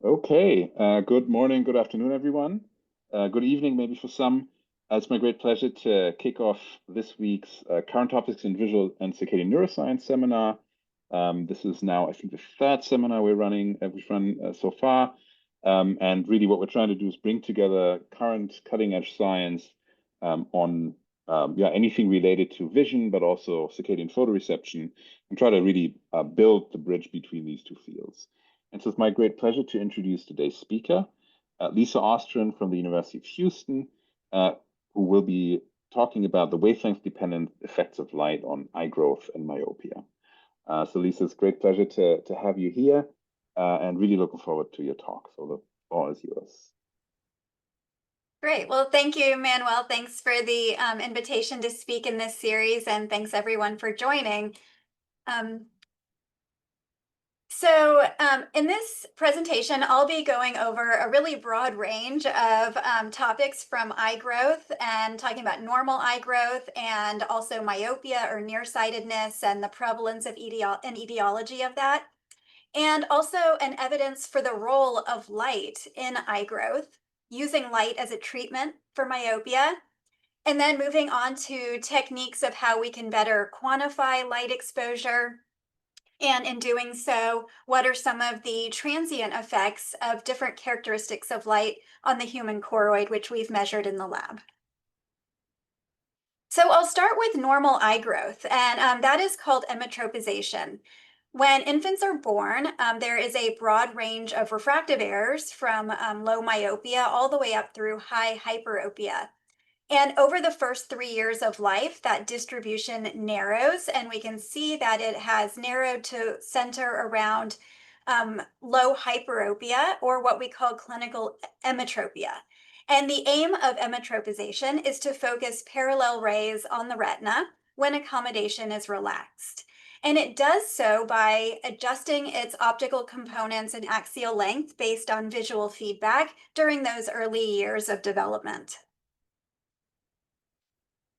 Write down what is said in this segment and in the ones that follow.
Okay, good morning, good afternoon, everyone. Good evening, maybe for some. It's my great pleasure to kick off this week's Current Topics in Visual and Circadian Neuroscience seminar. This is now, I think, the third seminar we've run so far. And really what we're trying to do is bring together current cutting-edge science on anything related to vision, but also circadian photoreception, and try to really build the bridge between these two fields. And so it's my great pleasure to introduce today's speaker, Lisa Ostrin from the University of Houston, uh, who will be talking about the wavelength-dependent effects of light on eye growth and myopia. So Lisa, it's a great pleasure to have you here and really looking forward to your talk. So the floor is yours. Great. Well, thank you, Manuel. Thanks for the invitation to speak in this series, and thanks everyone for joining. Um, in this presentation, I'll be going over a really broad range of topics from eye growth and talking about normal eye growth and also myopia or nearsightedness and the prevalence of and etiology of that, and also an evidence for the role of light in eye growth, using light as a treatment for myopia, and then moving on to techniques of how we can better quantify light exposure. And in doing so, what are some of the transient effects of different characteristics of light on the human choroid, which we've measured in the lab? So I'll start with normal eye growth, and that is called emmetropization. When infants are born, there is a broad range of refractive errors from low myopia all the way up through high hyperopia. And over the first 3 years of life, that distribution narrows, and we can see that it has narrowed to center around low hyperopia, or what we call clinical emmetropia. And the aim of emmetropization is to focus parallel rays on the retina when accommodation is relaxed. And it does so by adjusting its optical components and axial length based on visual feedback during those early years of development.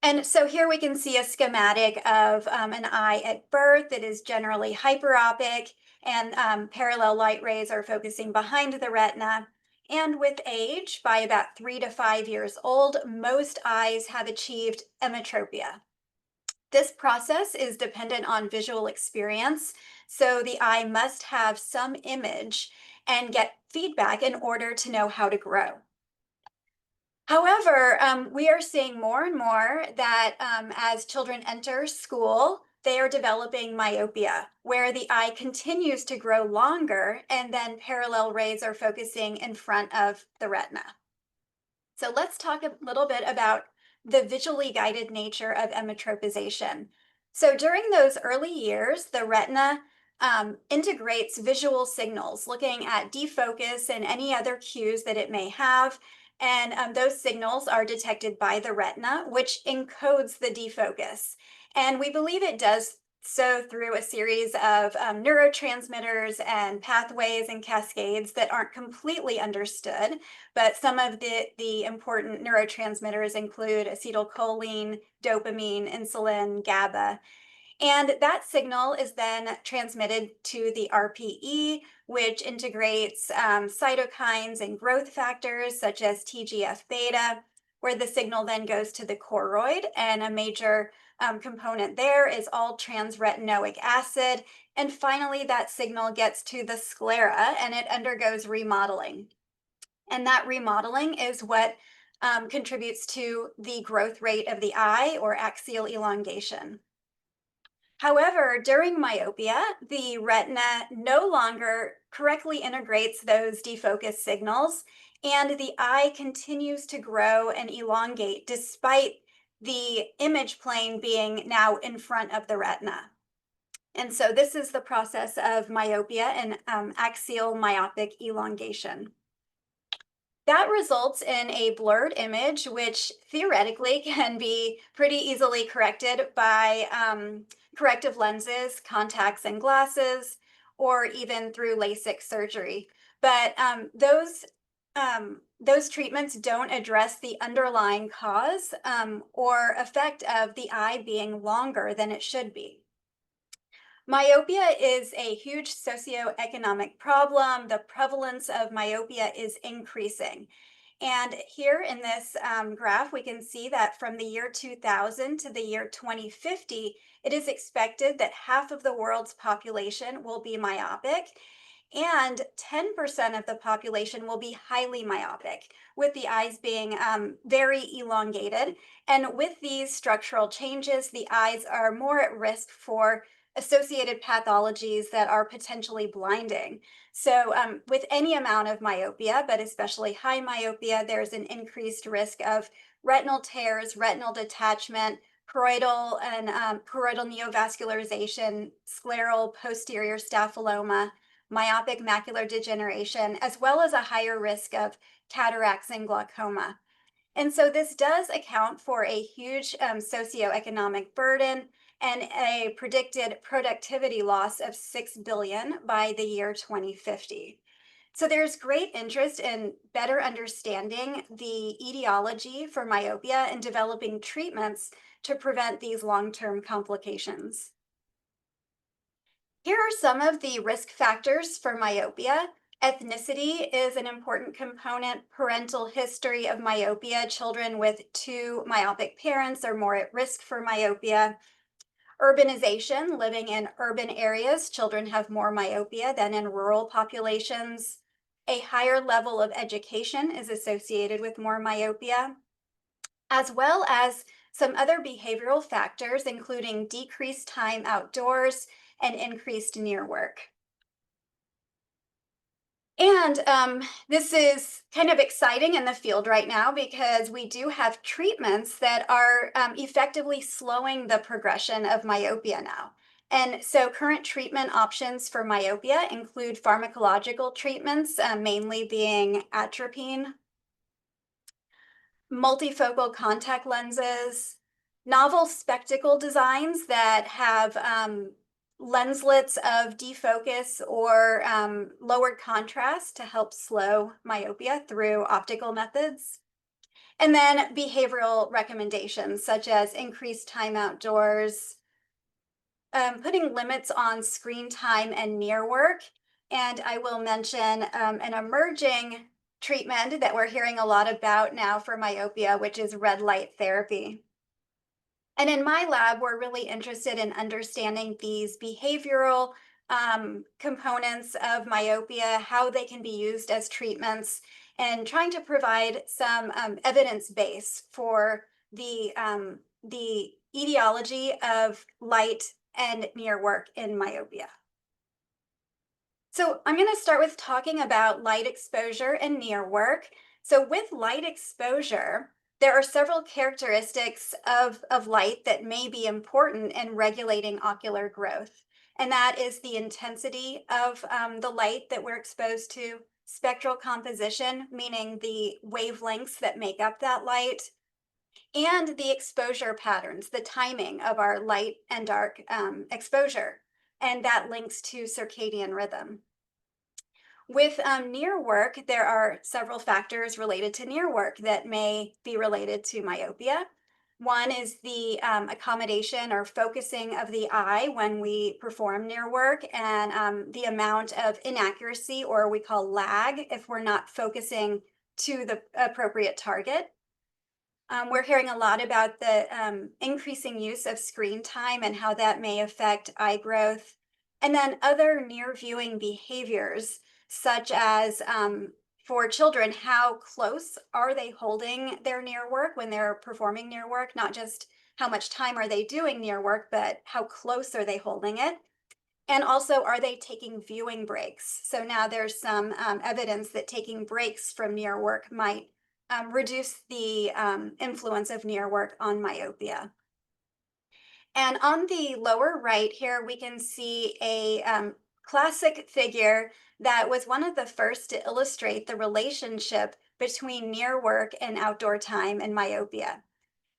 And so here we can see a schematic of an eye at birth. It is generally hyperopic, and parallel light rays are focusing behind the retina. And with age, by about 3 to 5 years old, most eyes have achieved emmetropia. This process is dependent on visual experience, so the eye must have some image and get feedback in order to know how to grow. However, we are seeing more and more that as children enter school, they are developing myopia, where the eye continues to grow longer and then parallel rays are focusing in front of the retina. So let's talk a little bit about the visually guided nature of emmetropization. So during those early years, the retina integrates visual signals, looking at defocus and any other cues that it may have. And those signals are detected by the retina, which encodes the defocus. And we believe it does so through a series of neurotransmitters and pathways and cascades that aren't completely understood. But some of the important neurotransmitters include acetylcholine, dopamine, insulin, GABA. And that signal is then transmitted to the RPE, which integrates cytokines and growth factors such as TGF beta, where the signal then goes to the choroid. And a major component there is all transretinoic acid. And finally, that signal gets to the sclera and it undergoes remodeling. And that remodeling is what contributes to the growth rate of the eye, or axial elongation. However, during myopia, the retina no longer correctly integrates those defocus signals, and the eye continues to grow and elongate despite the image plane being now in front of the retina. And so this is the process of myopia and axial myopic elongation. That results in a blurred image, which theoretically can be pretty easily corrected by corrective lenses, contacts, and glasses, or even through LASIK surgery. But those treatments don't address the underlying cause or effect of the eye being longer than it should be. Myopia is a huge socioeconomic problem. The prevalence of myopia is increasing. And here in this graph, we can see that from the year 2000 to the year 2050, it is expected that half of the world's population will be myopic, and 10% of the population will be highly myopic, with the eyes being very elongated. And with these structural changes, the eyes are more at risk for associated pathologies that are potentially blinding. So, with any amount of myopia, but especially high myopia, there's an increased risk of retinal tears, retinal detachment, choroidal neovascularization, scleral posterior staphyloma, myopic macular degeneration, as well as a higher risk of cataracts and glaucoma. And so this does account for a huge socioeconomic burden and a predicted productivity loss of 6 billion by the year 2050. So there's great interest in better understanding the etiology for myopia and developing treatments to prevent these long-term complications. Here are some of the risk factors for myopia. Ethnicity is an important component. Parental history of myopia. Children with two myopic parents are more at risk for myopia. Urbanization, living in urban areas, children have more myopia than in rural populations. A higher level of education is associated with more myopia, as well as some other behavioral factors, including decreased time outdoors and increased near work. And this is kind of exciting in the field right now because we do have treatments that are effectively slowing the progression of myopia now. And so, current treatment options for myopia include pharmacological treatments, mainly being atropine, multifocal contact lenses, novel spectacle designs that have lenslets of defocus or lowered contrast to help slow myopia through optical methods. And then behavioral recommendations such as increased time outdoors, putting limits on screen time and near work. And I will mention an emerging treatment that we're hearing a lot about now for myopia, which is red light therapy. And in my lab, we're really interested in understanding these behavioral components of myopia, how they can be used as treatments, and trying to provide some evidence base for the etiology of light and near work in myopia. So I'm going to start with talking about light exposure and near work. So with light exposure, there are several characteristics of light that may be important in regulating ocular growth. And that is the intensity of the light that we're exposed to, spectral composition, meaning the wavelengths that make up that light, and the exposure patterns, the timing of our light and dark exposure. And that links to circadian rhythm. With near work, there are several factors related to near work that may be related to myopia. One is the accommodation or focusing of the eye when we perform near work, and the amount of inaccuracy, or we call lag, if we're not focusing to the appropriate target. We're hearing a lot about the increasing use of screen time and how that may affect eye growth. And then other near viewing behaviors, such as for children, how close are they holding their near work when they're performing near work? Not just how much time are they doing near work, but how close are they holding it? And also, are they taking viewing breaks? So now there's some evidence that taking breaks from near work might reduce the influence of near work on myopia. And on the lower right here, we can see a classic figure that was one of the first to illustrate the relationship between near work and outdoor time and myopia.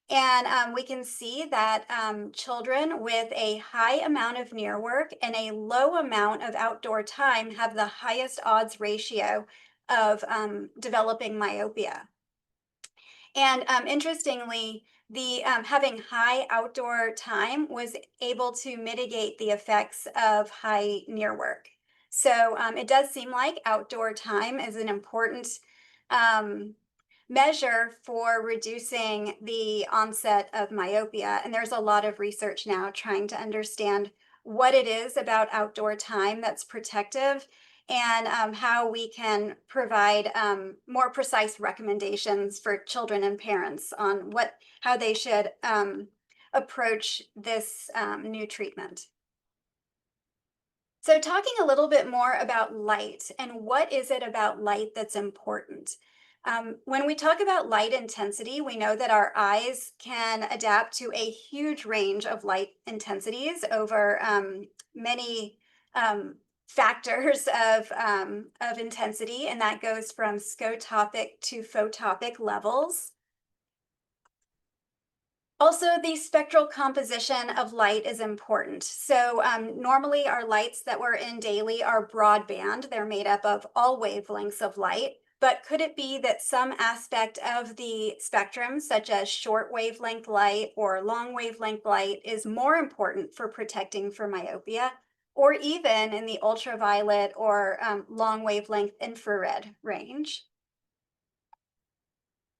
And we can see that children with a high amount of near work and a low amount of outdoor time have the highest odds ratio of developing myopia. And interestingly, the having high outdoor time was able to mitigate the effects of high near work. So it does seem like outdoor time is an important um, measure for reducing the onset of myopia. And there's a lot of research now trying to understand what it is about outdoor time that's protective and how we can provide more precise recommendations for children and parents on how they should approach this new treatment. So, talking a little bit more about light and what is it about light that's important? When we talk about light intensity, we know that our eyes can adapt to a huge range of light intensities over many factors of intensity, and that goes from scotopic to photopic levels. Also, the spectral composition of light is important. So, normally our lights that we're in daily are broadband. They're made up of all wavelengths of light. But could it be that some aspect of the spectrum, such as short wavelength light or long wavelength light, is more important for protecting from myopia, or even in the ultraviolet or long wavelength infrared range?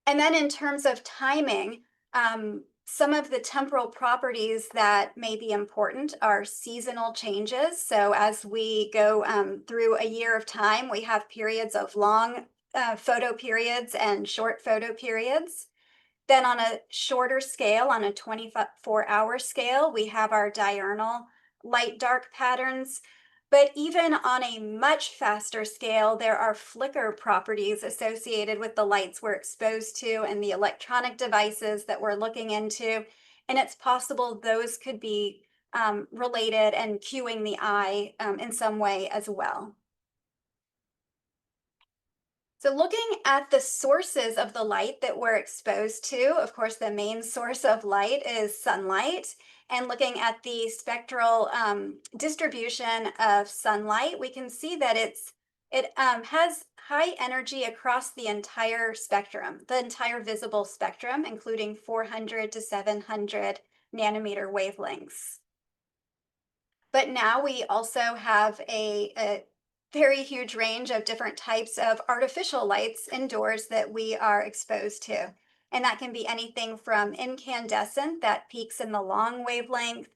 And then in terms of timing, some of the temporal properties that may be important are seasonal changes. So as we go through a year of time, we have periods of long photo periods and short photo periods. Then on a shorter scale, on a 24-hour scale, we have our diurnal light dark patterns. But even on a much faster scale, there are flicker properties associated with the lights we're exposed to and the electronic devices that we're looking into. And it's possible those could be related and cueing the eye in some way as well. So, looking at the sources of the light that we're exposed to, of course, the main source of light is sunlight. And looking at the spectral distribution of sunlight, we can see that it has high energy across the entire spectrum, the entire visible spectrum, including 400 to 700 nanometer wavelengths. But now we also have a very huge range of different types of artificial lights indoors that we are exposed to. And that can be anything from incandescent that peaks in the long wavelength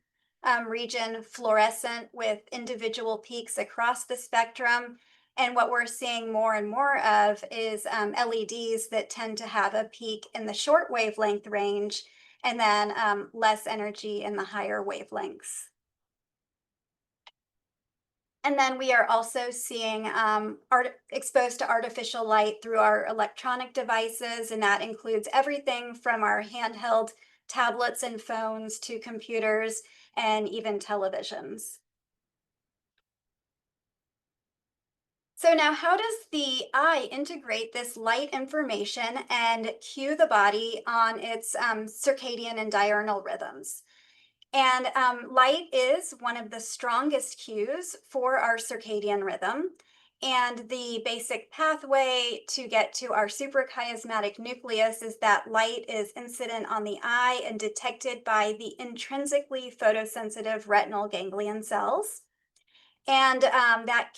region, fluorescent with individual peaks across the spectrum. And what we're seeing more and more of is LEDs that tend to have a peak in the short wavelength range and then less energy in the higher wavelengths. And then we are also seeing exposed to artificial light through our electronic devices, and that includes everything from our handheld tablets and phones to computers and even televisions. So now, how does the eye integrate this light information and cue the body on its circadian and diurnal rhythms? And light is one of the strongest cues for our circadian rhythm. And the basic pathway to get to our suprachiasmatic nucleus is that light is incident on the eye and detected by the intrinsically photosensitive retinal ganglion cells. And that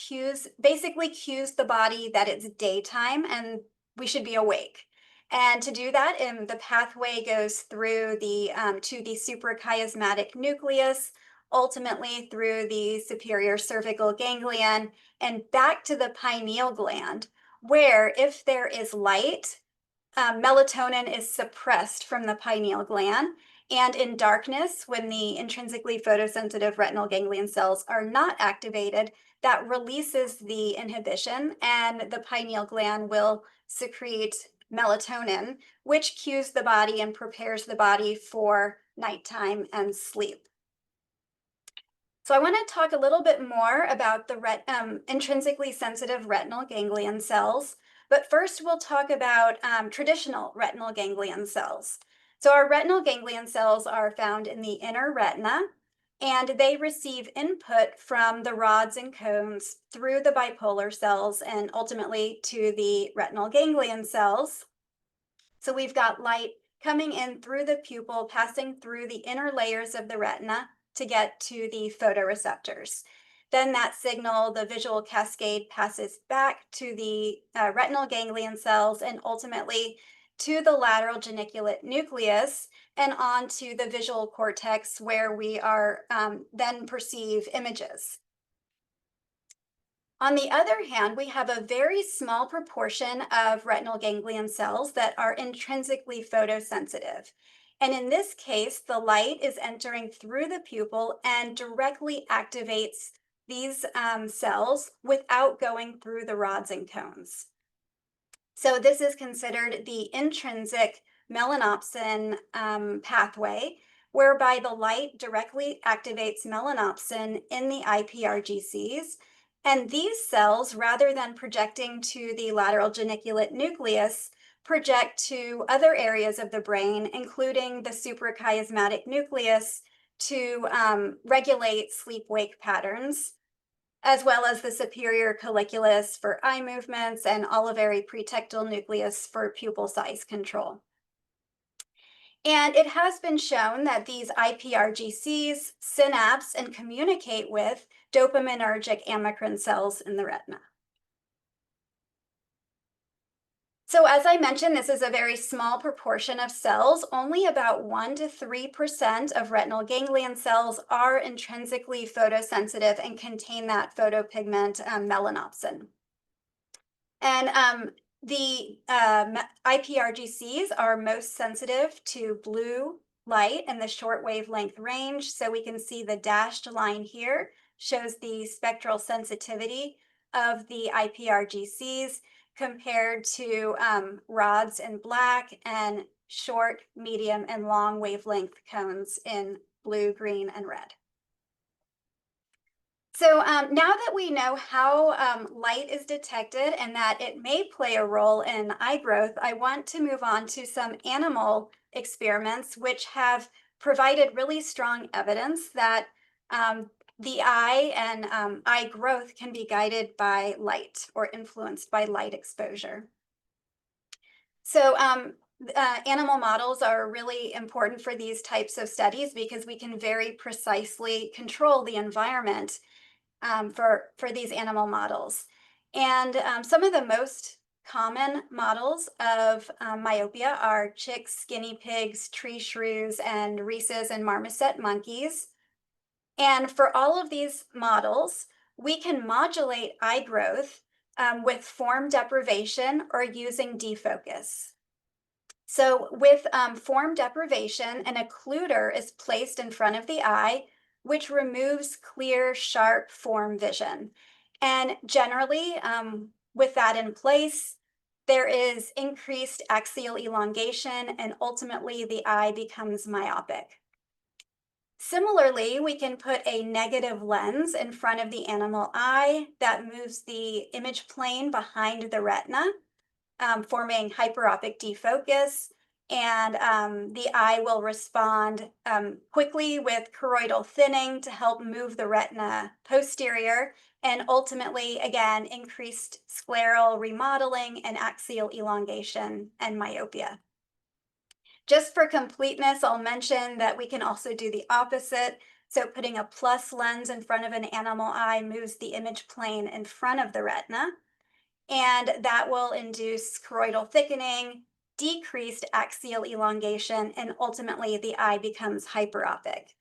basically cues the body that it's daytime and we should be awake. And to do that, the pathway goes through to the suprachiasmatic nucleus, ultimately through the superior cervical ganglion, and back to the pineal gland, where if there is light, melatonin is suppressed from the pineal gland. And in darkness, when the intrinsically photosensitive retinal ganglion cells are not activated, that releases the inhibition, and the pineal gland will secrete melatonin, which cues the body and prepares the body for nighttime and sleep. So I want to talk a little bit more about the intrinsically sensitive retinal ganglion cells, but first we'll talk about traditional retinal ganglion cells. So our retinal ganglion cells are found in the inner retina, and they receive input from the rods and cones through the bipolar cells and ultimately to the retinal ganglion cells. So we've got light coming in through the pupil, passing through the inner layers of the retina to get to the photoreceptors. Then that signal, the visual cascade, passes back to the retinal ganglion cells and ultimately to the lateral geniculate nucleus and onto the visual cortex where we are then perceive images. On the other hand, we have a very small proportion of retinal ganglion cells that are intrinsically photosensitive. And in this case, the light is entering through the pupil and directly activates these cells without going through the rods and cones. So this is considered the intrinsic melanopsin pathway, whereby the light directly activates melanopsin in the IPRGCs. And these cells, rather than projecting to the lateral geniculate nucleus, project to other areas of the brain, including the suprachiasmatic nucleus, to regulate sleep-wake patterns, as well as the superior colliculus for eye movements and olivary pretectal nucleus for pupil size control. And it has been shown that these IPRGCs synapse and communicate with dopaminergic amacrine cells in the retina. So as I mentioned, this is a very small proportion of cells. Only about 1 to 3% of retinal ganglion cells are intrinsically photosensitive and contain that photopigment melanopsin. And the IPRGCs are most sensitive to blue light in the short wavelength range. So we can see the dashed line here shows the spectral sensitivity of the IPRGCs compared to rods in black and short, medium, and long wavelength cones in blue, green, and red. So now that we know how light is detected and that it may play a role in eye growth, I want to move on to some animal experiments which have provided really strong evidence that the eye and eye growth can be guided by light or influenced by light exposure. So animal models are really important for these types of studies because we can very precisely control the environment for these animal models. And some of the most common models of myopia are chicks, guinea pigs, tree shrews, and rhesus and marmoset monkeys. And for all of these models, we can modulate eye growth with form deprivation or using defocus. So with form deprivation, an occluder is placed in front of the eye, which removes clear, sharp form vision. And generally, with that in place, there is increased axial elongation, and ultimately the eye becomes myopic. Similarly, we can put a negative lens in front of the animal eye that moves the image plane behind the retina, forming hyperopic defocus, and the eye will respond quickly with choroidal thinning to help move the retina posterior, and ultimately, again, increased scleral remodeling and axial elongation and myopia. Just for completeness, I'll mention that we can also do the opposite. So putting a plus lens in front of an animal eye moves the image plane in front of the retina, and that will induce choroidal thickening, decreased axial elongation, and ultimately the eye becomes hyperopic.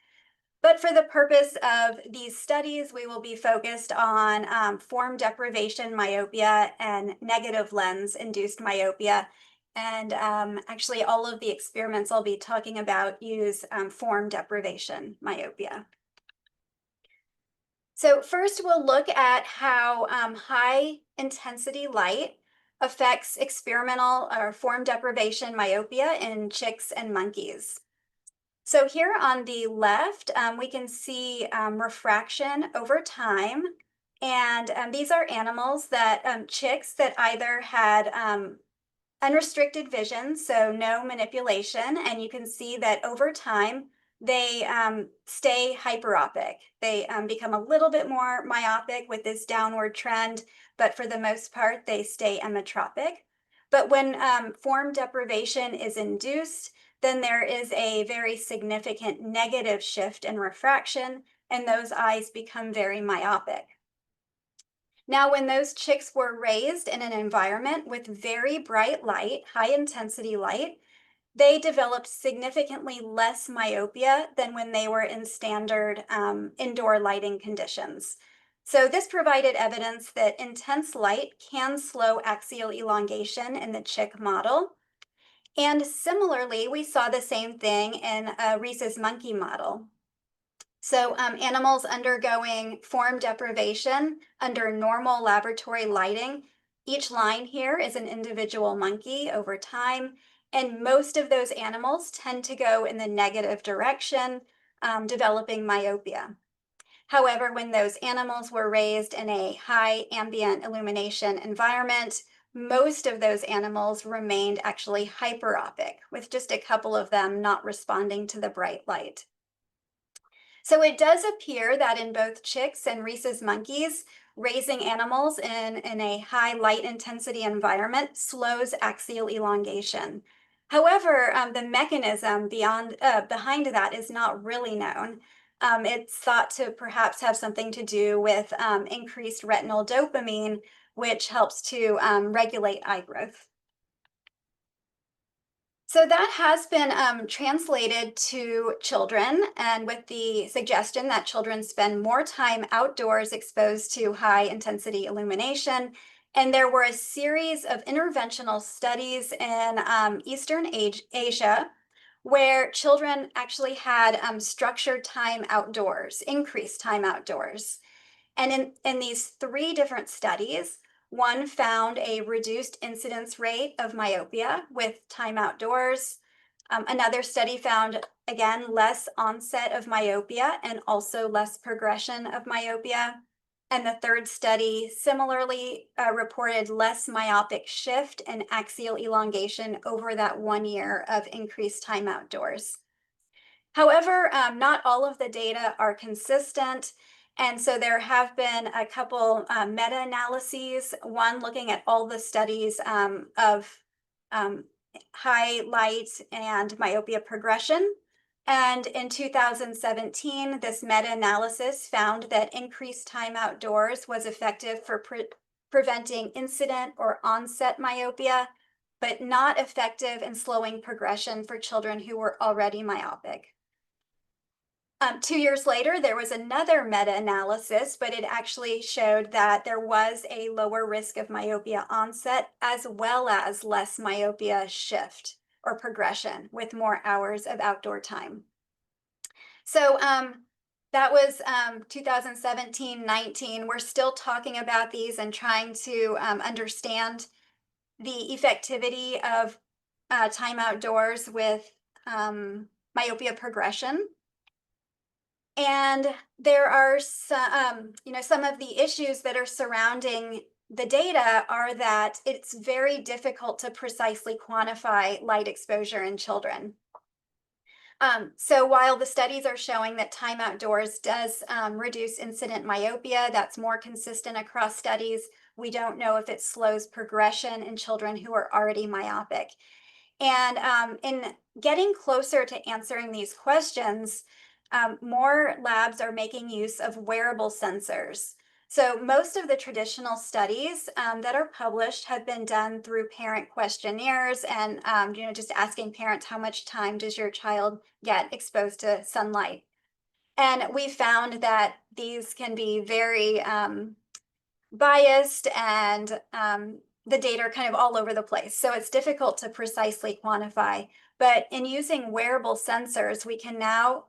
But for the purpose of these studies, we will be focused on form deprivation myopia and negative lens-induced myopia. And actually, all of the experiments I'll be talking about use form deprivation myopia. So first, we'll look at how high intensity light affects experimental or form deprivation myopia in chicks and monkeys. So here on the left, we can see refraction over time. And these are animals that, chicks that either had unrestricted vision, so no manipulation, and you can see that over time, they stay hyperopic. They become a little bit more myopic with this downward trend, but for the most part, they stay emmetropic. But when form deprivation is induced, then there is a very significant negative shift in refraction, and those eyes become very myopic. Now, when those chicks were raised in an environment with very bright light, high intensity light, they developed significantly less myopia than when they were in standard indoor lighting conditions. So, this provided evidence that intense light can slow axial elongation in the chick model. And similarly, we saw the same thing in a rhesus monkey model. So, animals undergoing form deprivation under normal laboratory lighting, each line here is an individual monkey over time, and most of those animals tend to go in the negative direction, developing myopia. However, when those animals were raised in a high ambient illumination environment, most of those animals remained actually hyperopic, with just a couple of them not responding to the bright light. So it does appear that in both chicks and rhesus monkeys, raising animals in a high light intensity environment slows axial elongation. However, the mechanism behind that is not really known. It's thought to perhaps have something to do with increased retinal dopamine, which helps to regulate eye growth. So that has been translated to children, and with the suggestion that children spend more time outdoors exposed to high intensity illumination. And there were a series of interventional studies in Asia where children actually had structured time outdoors, increased time outdoors. And in these three different studies, one found a reduced incidence rate of myopia with time outdoors. Another study found, again, less onset of myopia and also less progression of myopia. And the third study similarly reported less myopic shift and axial elongation over that 1 year of increased time outdoors. However, not all of the data are consistent. And so there have been a couple meta-analyses, one looking at all the studies of um, high light and myopia progression. And in 2017, this meta-analysis found that increased time outdoors was effective for preventing incident or onset myopia, but not effective in slowing progression for children who were already myopic. 2 years later, there was another meta-analysis, but it actually showed that there was a lower risk of myopia onset as well as less myopia shift or progression with more hours of outdoor time. So that was 2017-19. We're still talking about these and trying to understand the effectivity of time outdoors with myopia progression. And there are some of the issues that are surrounding the data are that it's very difficult to precisely quantify light exposure in children. So while the studies are showing that time outdoors does reduce incident myopia, that's more consistent across studies, we don't know if it slows progression in children who are already myopic. And in getting closer to answering these questions, more labs are making use of wearable sensors. So most of the traditional studies that are published have been done through parent questionnaires and just asking parents how much time does your child get exposed to sunlight. And we found that these can be very biased and the data are kind of all over the place. So it's difficult to precisely quantify. But in using wearable sensors, we can now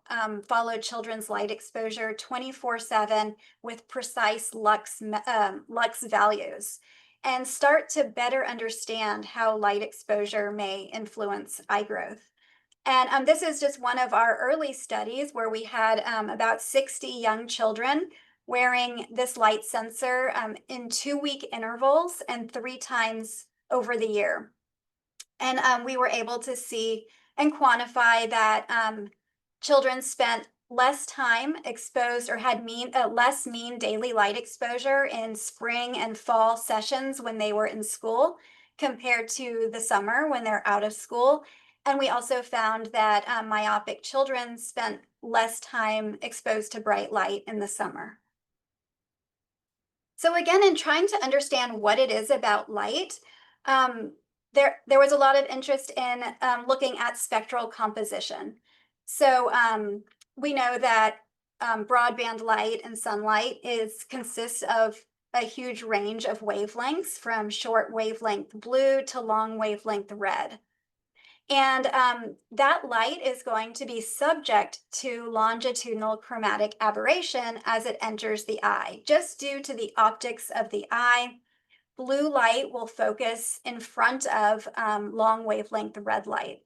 follow children's light exposure 24/7 with precise lux values and start to better understand how light exposure may influence eye growth. And this is just one of our early studies where we had about 60 young children wearing this light sensor in 2-week intervals and 3 times over the year. And we were able to see and quantify that children spent less time exposed or had less mean daily light exposure in spring and fall sessions when they were in school compared to the summer when they're out of school. And we also found that myopic children spent less time exposed to bright light in the summer. So again, in trying to understand what it is about light, um, there was a lot of interest in looking at spectral composition. So we know that broadband light and sunlight consists of a huge range of wavelengths, from short wavelength blue to long wavelength red. And that light is going to be subject to longitudinal chromatic aberration as it enters the eye. Just due to the optics of the eye, blue light will focus in front of long wavelength red light.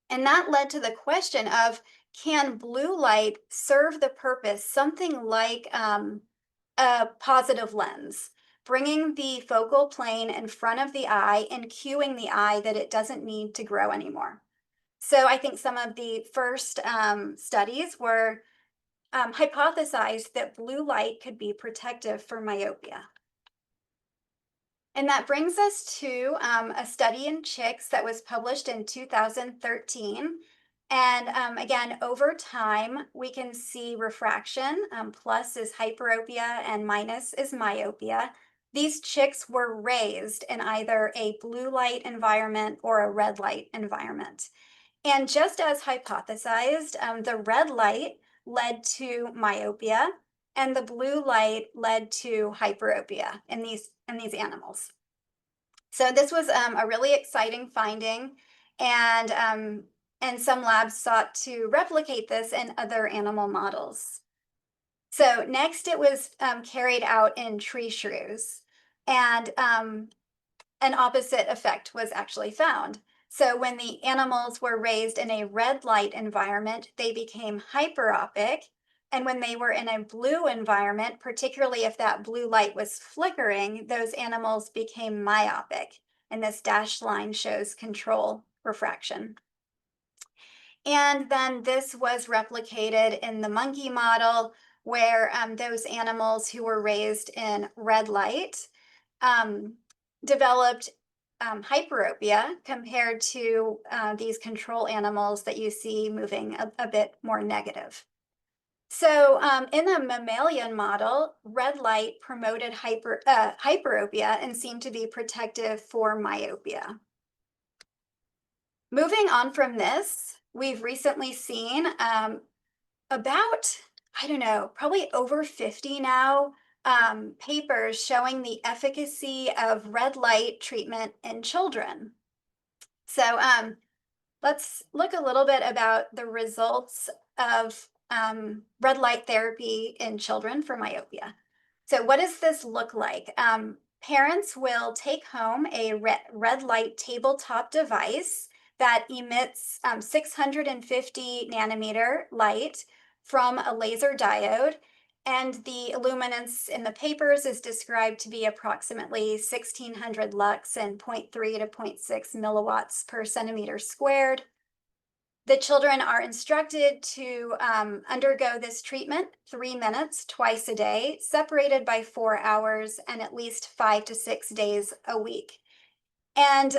And that led to the question of, can blue light serve the purpose, something like a positive lens, bringing the focal plane in front of the eye and cueing the eye that it doesn't need to grow anymore. So I think some of the first studies were hypothesized that blue light could be protective for myopia. And that brings us to a study in chicks that was published in 2013. And again, over time, we can see refraction. Plus is hyperopia and minus is myopia. These chicks were raised in either a blue light environment or a red light environment. And just as hypothesized, the red light led to myopia, and the blue light led to hyperopia in these animals. So this was a really exciting finding, and some labs sought to replicate this in other animal models. So next, it was carried out in tree shrews, and an opposite effect was actually found. So when the animals were raised in a red light environment, they became hyperopic. And when they were in a blue environment, particularly if that blue light was flickering, those animals became myopic. And this dashed line shows control refraction. And then this was replicated in the monkey model, where those animals who were raised in red light developed hyperopia compared to these control animals that you see moving a bit more negative. So in the mammalian model, red light promoted hyperopia and seemed to be protective for myopia. Moving on from this, we've recently seen about, I don't know, probably over 50 now, papers showing the efficacy of red light treatment in children. So let's look a little bit about the results of red light therapy in children for myopia. So what does this look like? Parents will take home a red light tabletop device that emits 650 nanometer light from a laser diode, and the illuminance in the papers is described to be approximately 1600 lux and 0.3 to 0.6 milliwatts per centimeter squared. The children are instructed to undergo this treatment 3 minutes twice a day, separated by 4 hours, and at least 5 to 6 days a week. And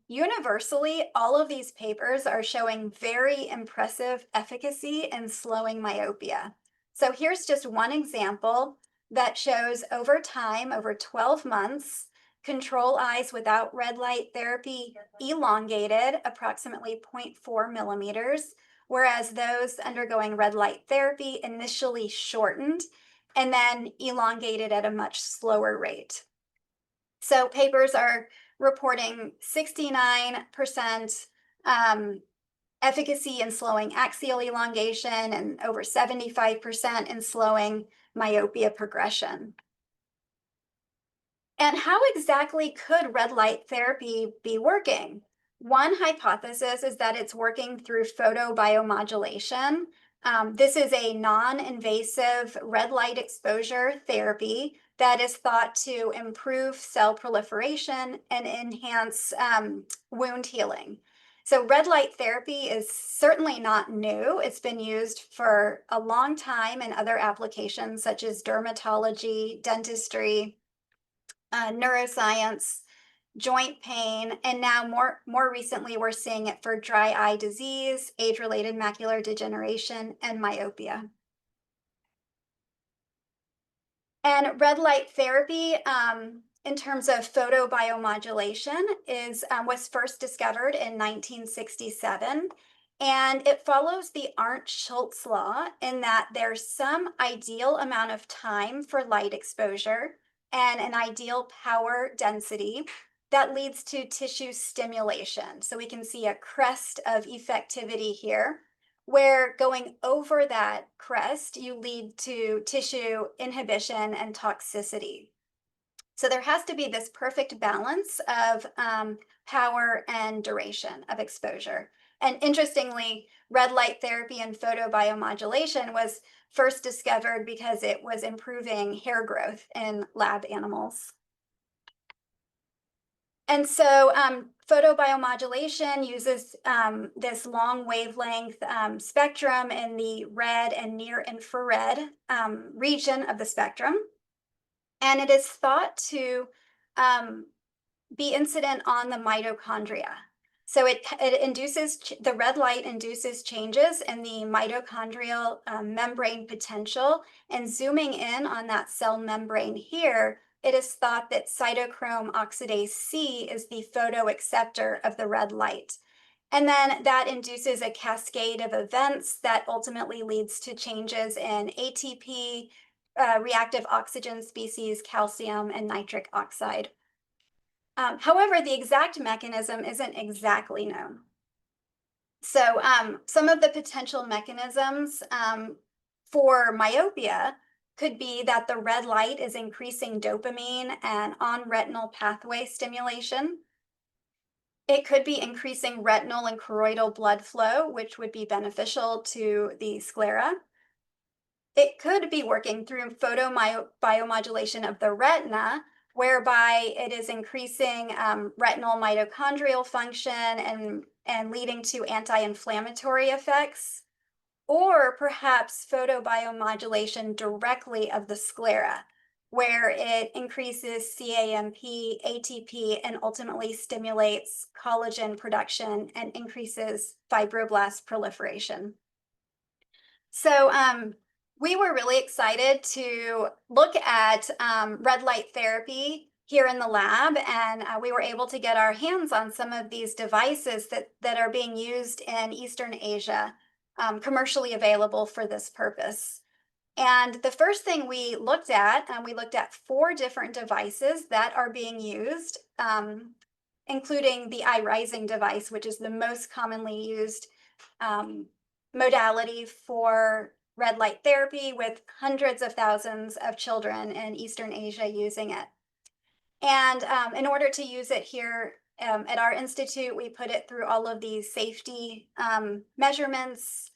universally, all of these papers are showing very impressive efficacy in slowing myopia. So here's just one example that shows over time, over 12 months, control eyes without red light therapy elongated approximately 0.4 millimeters, whereas those undergoing red light therapy initially shortened and then elongated at a much slower rate. So papers are reporting 69% efficacy in slowing axial elongation and over 75% in slowing myopia progression. And how exactly could red light therapy be working? One hypothesis is that it's working through photobiomodulation. This is a non-invasive red light exposure therapy that is thought to improve cell proliferation and enhance wound healing. So red light therapy is certainly not new. It's been used for a long time in other applications such as dermatology, dentistry, neuroscience. joint pain, and now more recently, we're seeing it for dry eye disease, age-related macular degeneration, and myopia. And red light therapy, in terms of photobiomodulation, was first discovered in 1967, and it follows the Arndt-Schultz law in that there's some ideal amount of time for light exposure and an ideal power density that leads to tissue stimulation. So we can see a crest of effectivity here where going over that crest, you lead to tissue inhibition and toxicity. So there has to be this perfect balance of power and duration of exposure. And interestingly, red light therapy and photobiomodulation was first discovered because it was improving hair growth in lab animals. And so photobiomodulation uses this long wavelength spectrum in the red and near infrared region of the spectrum. And it is thought to be incident on the mitochondria. So it induces, the red light induces changes in the mitochondrial membrane potential. And zooming in on that cell membrane here, it is thought that cytochrome oxidase C is the photoacceptor of the red light. And then that induces a cascade of events that ultimately leads to changes in ATP, reactive oxygen species, calcium, and nitric oxide. However, the exact mechanism isn't exactly known. So some of the potential mechanisms for myopia could be that the red light is increasing dopamine and on-retinal pathway stimulation. It could be increasing retinal and choroidal blood flow, which would be beneficial to the sclera. It could be working through photobiomodulation of the retina, whereby it is increasing retinal mitochondrial function and leading to anti-inflammatory effects, or perhaps photobiomodulation directly of the sclera, where it increases CAMP, ATP, and ultimately stimulates collagen production and increases fibroblast proliferation. So we were really excited to look at red light therapy here in the lab, and we were able to get our hands on some of these devices that are being used in Eastern Asia, commercially available for this purpose. And the first thing we looked at 4 different devices that are being used, including the eye rising device, which is the most commonly used modality for red light therapy, with hundreds of thousands of children in Eastern Asia using it. And in order to use it here at our institute, we put it through all of these safety measurements.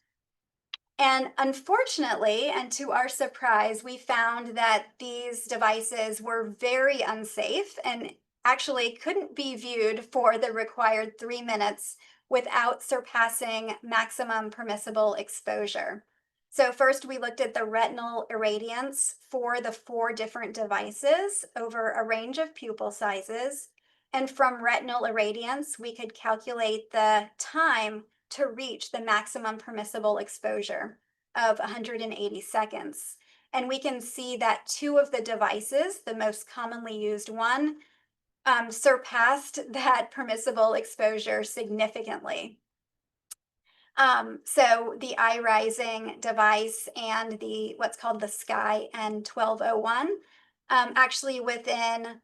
And unfortunately, and to our surprise, we found that these devices were very unsafe and actually couldn't be viewed for the required 3 minutes without surpassing maximum permissible exposure. So first we looked at the retinal irradiance for the 4 different devices over a range of pupil sizes. And from retinal irradiance, we could calculate the time to reach the maximum permissible exposure of 180 seconds. And we can see that 2 of the devices, the most commonly used one, surpassed that permissible exposure significantly. So the eye rising device and the what's called the Sky N1201, actually within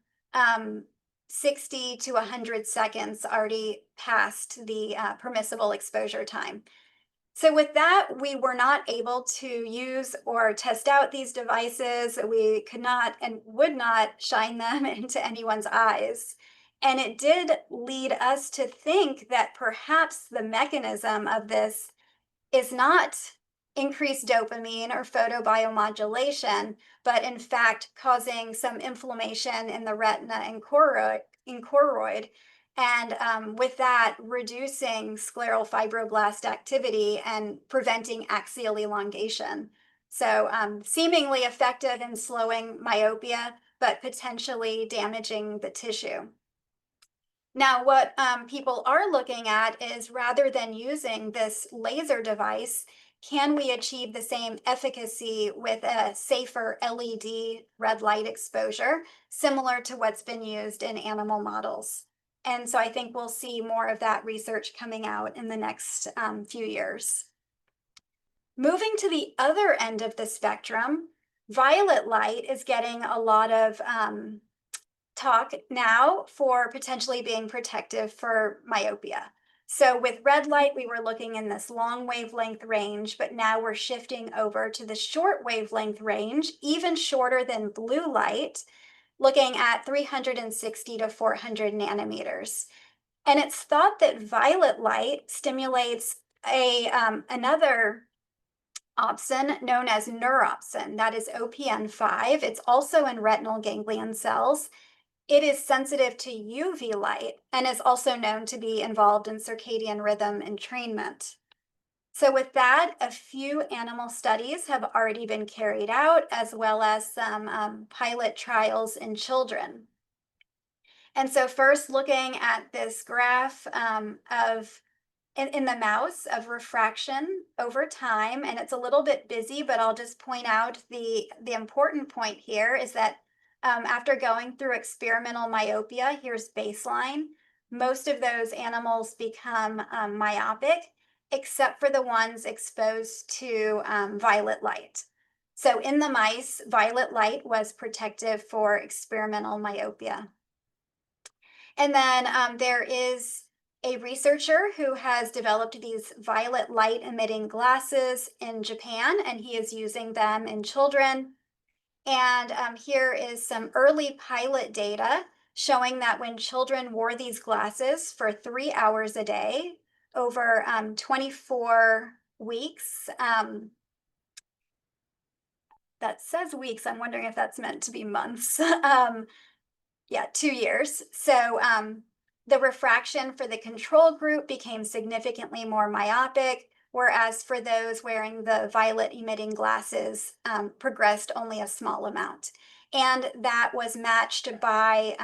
60 to 100 seconds already passed the permissible exposure time. So with that, we were not able to use or test out these devices. We could not and would not shine them into anyone's eyes. And it did lead us to think that perhaps the mechanism of this is not increased dopamine or photobiomodulation, but in fact causing some inflammation in the retina and choroid, and with that, reducing scleral fibroblast activity and preventing axial elongation. So seemingly effective in slowing myopia, but potentially damaging the tissue. Now, what people are looking at is rather than using this laser device, can we achieve the same efficacy with a safer LED red light exposure, similar to what's been used in animal models? And so I think we'll see more of that research coming out in the next few years. Moving to the other end of the spectrum, violet light is getting a lot of talk now for potentially being protective for myopia. So with red light, we were looking in this long wavelength range, but now we're shifting over to the short wavelength range, even shorter than blue light, looking at 360 to 400 nanometers. And it's thought that violet light stimulates another opsin known as neuropsin, that is OPN5. It's also in retinal ganglion cells. It is sensitive to UV light and is also known to be involved in circadian rhythm entrainment. So with that, a few animal studies have already been carried out, as well as some pilot trials in children. And so first looking at this graph of in the mouse of refraction over time, and it's a little bit busy, but I'll just point out the important point here is that after going through experimental myopia, here's baseline. Most of those animals become myopic, except for the ones exposed to violet light. So in the mice, violet light was protective for experimental myopia. And then there is a researcher who has developed these violet light emitting glasses in Japan, and he is using them in children. And here is some early pilot data showing that when children wore these glasses for 3 hours a day over 24 weeks, that says weeks. I'm wondering if that's meant to be months. Yeah, 2 years. So the refraction for the control group became significantly more myopic, whereas for those wearing the violet emitting glasses, progressed only a small amount. And that was matched by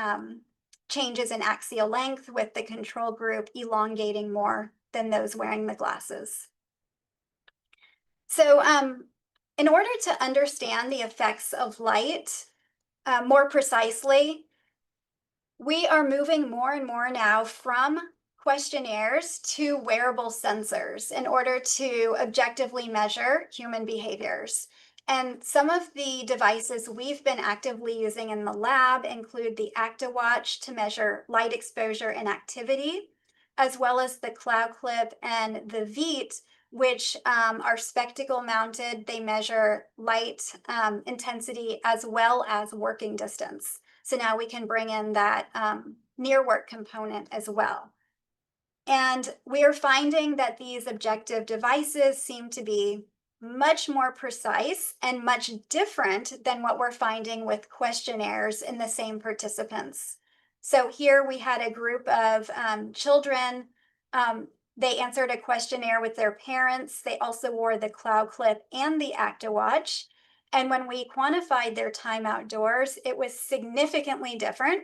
changes in axial length, with the control group elongating more than those wearing the glasses. So in order to understand the effects of light more precisely, we are moving more and more now from questionnaires to wearable sensors in order to objectively measure human behaviors. And some of the devices we've been actively using in the lab include the ActiWatch to measure light exposure and activity, as well as the Cloud Clip and the Veet, which are spectacle mounted. They measure light intensity as well as working distance. So now we can bring in that near work component as well. And we are finding that these objective devices seem to be much more precise and much different than what we're finding with questionnaires in the same participants. So here we had a group of children. They answered a questionnaire with their parents. They also wore the Cloud Clip and the ActiWatch. And when we quantified their time outdoors, it was significantly different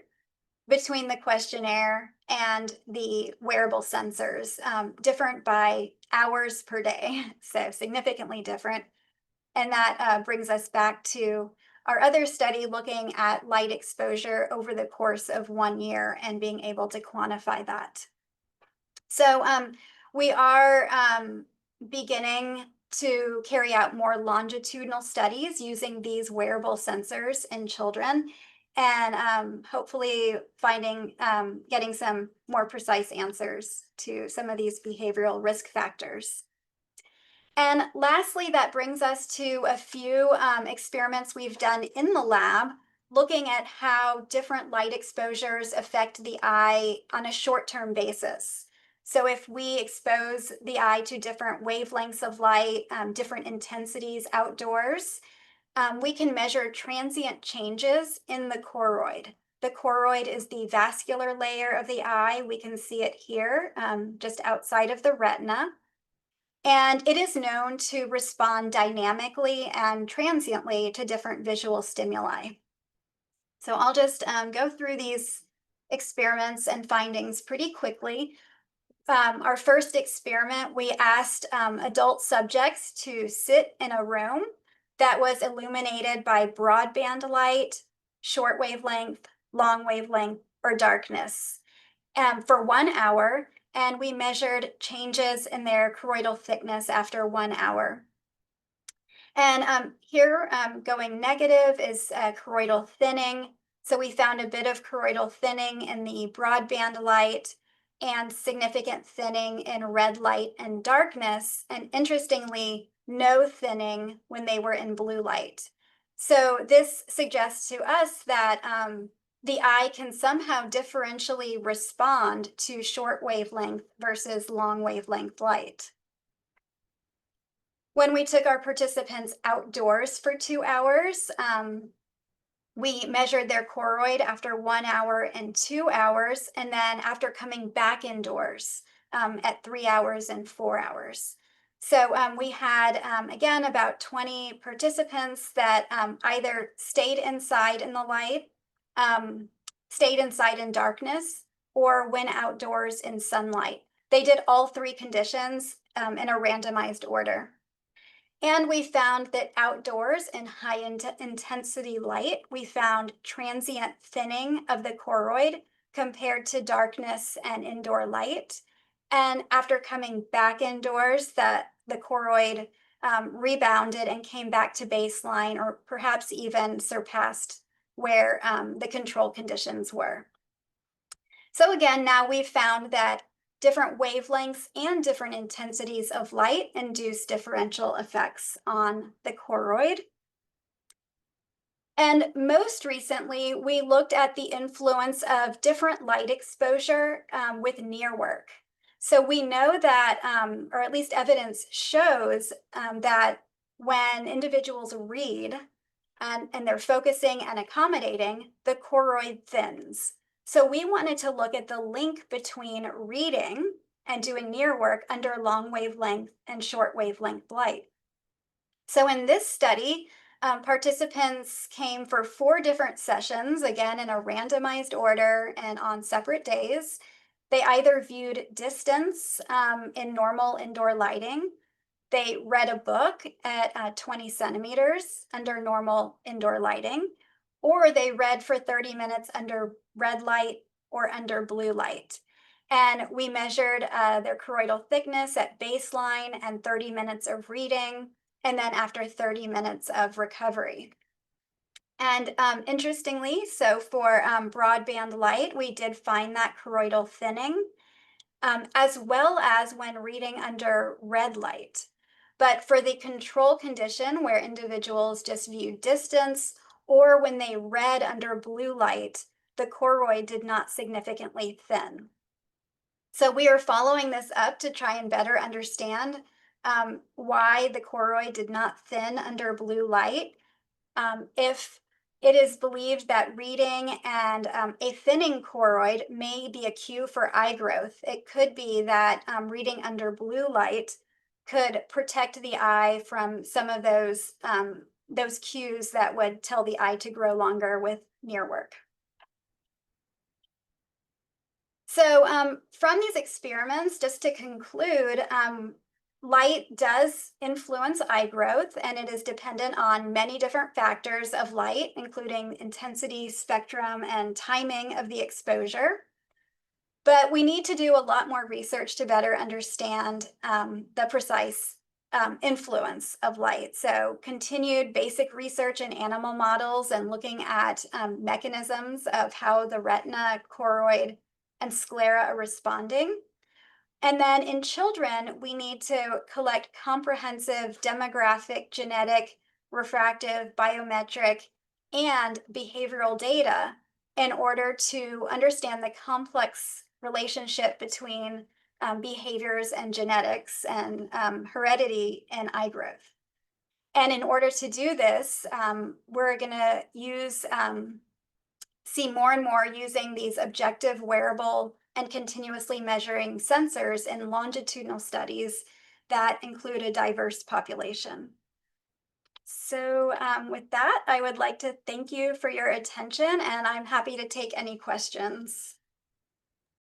between the questionnaire and the wearable sensors, different by hours per day, so significantly different. And that brings us back to our other study looking at light exposure over the course of 1 year and being able to quantify that. So we are beginning to carry out more longitudinal studies using these wearable sensors in children, and hopefully getting some more precise answers to some of these behavioral risk factors. And lastly, that brings us to a few experiments we've done in the lab, looking at how different light exposures affect the eye on a short-term basis. So if we expose the eye to different wavelengths of light, different intensities outdoors, we can measure transient changes in the choroid. The choroid is the vascular layer of the eye. We can see it here, just outside of the retina. And it is known to respond dynamically and transiently to different visual stimuli. So I'll just go through these experiments and findings pretty quickly. Our first experiment, we asked adult subjects to sit in a room that was illuminated by broadband light, short wavelength, long wavelength, or darkness for 1 hour, and we measured changes in their choroidal thickness after 1 hour. And here, going negative is choroidal thinning. So we found a bit of choroidal thinning in the broadband light and significant thinning in red light and darkness. And interestingly, no thinning when they were in blue light. So this suggests to us that the eye can somehow differentially respond to short wavelength versus long wavelength light. When we took our participants outdoors for 2 hours, we measured their choroid after 1 hour and 2 hours, and then after coming back indoors at 3 hours and 4 hours. So we had, again, about 20 participants that either stayed inside in the light, stayed inside in darkness, or went outdoors in sunlight. They did all three conditions in a randomized order. And we found that outdoors in high intensity light, we found transient thinning of the choroid compared to darkness and indoor light. And after coming back indoors, the choroid rebounded and came back to baseline, or perhaps even surpassed where the control conditions were. So again, now we've found that different wavelengths and different intensities of light induce differential effects on the choroid. And most recently, we looked at the influence of different light exposure with near work. So we know that, or at least evidence shows that when individuals read and they're focusing and accommodating, the choroid thins. So we wanted to look at the link between reading and doing near work under long wavelength and short wavelength light. So in this study, participants came for 4 different sessions, again in a randomized order and on separate days. They either viewed distance in normal indoor lighting, they read a book at 20 centimeters under normal indoor lighting, or they read for 30 minutes under red light or under blue light. And we measured their choroidal thickness at baseline and 30 minutes of reading, and then after 30 minutes of recovery. And interestingly, so for broadband light, we did find that choroidal thinning, as well as when reading under red light. But for the control condition where individuals just viewed distance, or when they read under blue light, the choroid did not significantly thin. So we are following this up to try and better understand why the choroid did not thin under blue light. If it is believed that reading and a thinning choroid may be a cue for eye growth, it could be that reading under blue light could protect the eye from some of those cues that would tell the eye to grow longer with near work. So from these experiments, just to conclude, light does influence eye growth, and it is dependent on many different factors of light, including intensity, spectrum, and timing of the exposure. But we need to do a lot more research to better understand the precise influence of light. So continued basic research in animal models and looking at mechanisms of how the retina, choroid, and sclera are responding. And then in children, we need to collect comprehensive demographic, genetic, refractive, biometric, and behavioral data in order to understand the complex relationship between behaviors and genetics and heredity and eye growth. And in order to do this, we're going to see more and more using these objective wearable and continuously measuring sensors in longitudinal studies that include a diverse population. So with that, I would like to thank you for your attention, and I'm happy to take any questions.